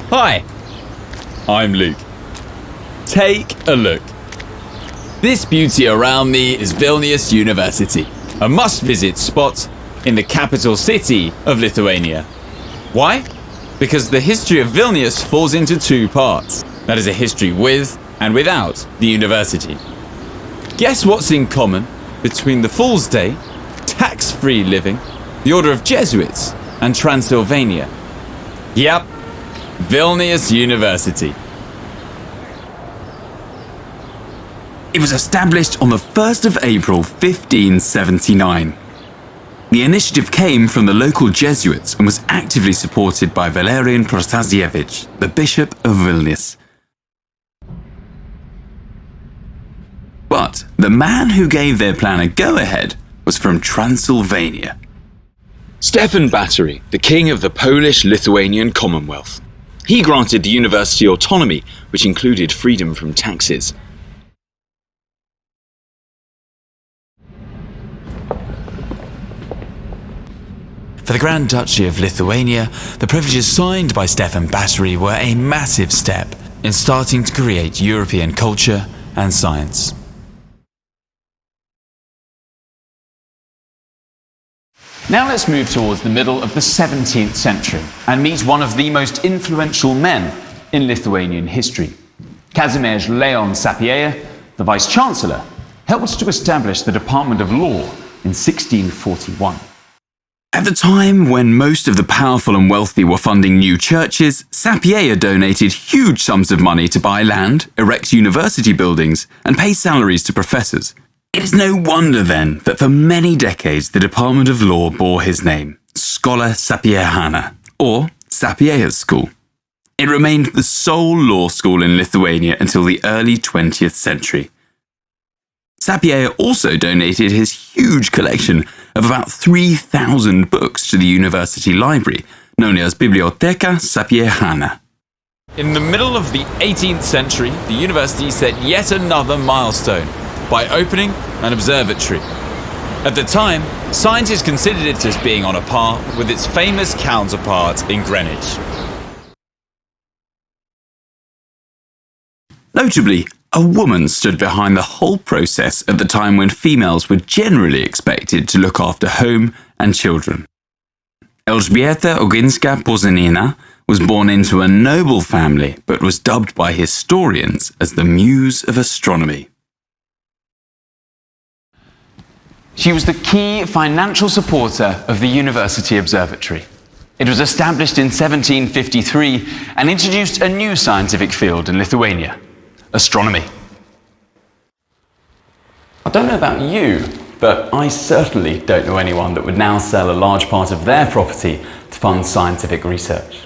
Hi, I'm Luke. Take a look. This beauty around me is Vilnius University, a must-visit spot in the capital city of Lithuania. Why? Because the history of Vilnius falls into two parts. That is a history with and without the university. Guess what's in common between the Fool's Day, tax-free living, the Order of Jesuits, and Transylvania? Yep, Vilnius University. It was established on the 1st of April 1579. The initiative came from the local Jesuits and was actively supported by Valerian Protasiewicz, the Bishop of Vilnius. But the man who gave their plan a go-ahead was from Transylvania. Stephen Báthory, the king of the Polish-Lithuanian Commonwealth. He granted the university autonomy, which included freedom from taxes. For the Grand Duchy of Lithuania, the privileges signed by Stephen Báthory were a massive step in starting to create European culture and science. Now let's move towards the middle of the 17th century and meet one of the most influential men in Lithuanian history. Kazimierz Leon Sapieha, the Vice-Chancellor, helped to establish the Department of Law in 1641. At the time when most of the powerful and wealthy were funding new churches, Sapieha donated huge sums of money to buy land, erect university buildings, and pay salaries to professors. It is no wonder then that for many decades the Department of Law bore his name, Schola Sapiehana, or Sapieha's School. It remained the sole law school in Lithuania until the early 20th century. Sapieha also donated his huge collection of about 3,000 books to the university library, known as Biblioteca Sapiehana. In the middle of the 18th century, the university set yet another milestone by opening an observatory. At the time, scientists considered it as being on a par with its famous counterpart in Greenwich. Notably, a woman stood behind the whole process at the time when females were generally expected to look after home and children. Elżbieta Ogińska-Pożanina was born into a noble family but was dubbed by historians as the Muse of Astronomy. She was the key financial supporter of the University Observatory. It was established in 1753 and introduced a new scientific field in Lithuania: astronomy. I don't know about you, but I certainly don't know anyone that would now sell a large part of their property to fund scientific research.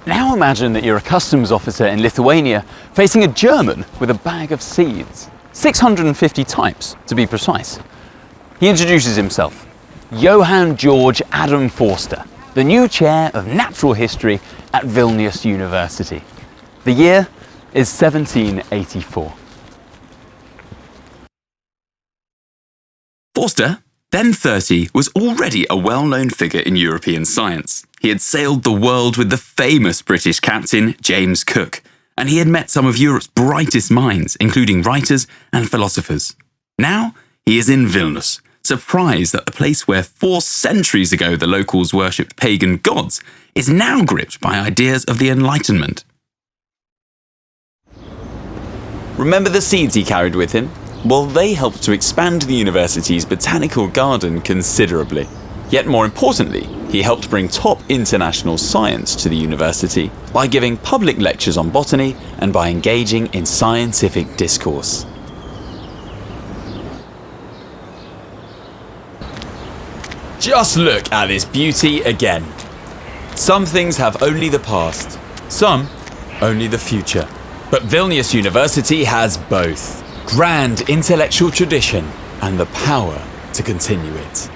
Now imagine that you're a customs officer in Lithuania facing a German with a bag of seeds. 650 types, to be precise. He introduces himself. Johann George Adam Forster, the new chair of natural history at Vilnius University. The year is 1784. Forster, then 30, was already a well-known figure in European science. He had sailed the world with the famous British captain James Cook, and he had met some of Europe's brightest minds, including writers and philosophers. Now he is in Vilnius, surprised that the place where 4 centuries ago the locals worshipped pagan gods is now gripped by ideas of the Enlightenment. Remember the seeds he carried with him? Well, they helped to expand the university's botanical garden considerably. Yet more importantly, he helped bring top international science to the university by giving public lectures on botany and by engaging in scientific discourse. Just look at this beauty again. Some things have only the past, some only the future. But Vilnius University has both: grand intellectual tradition and the power to continue it.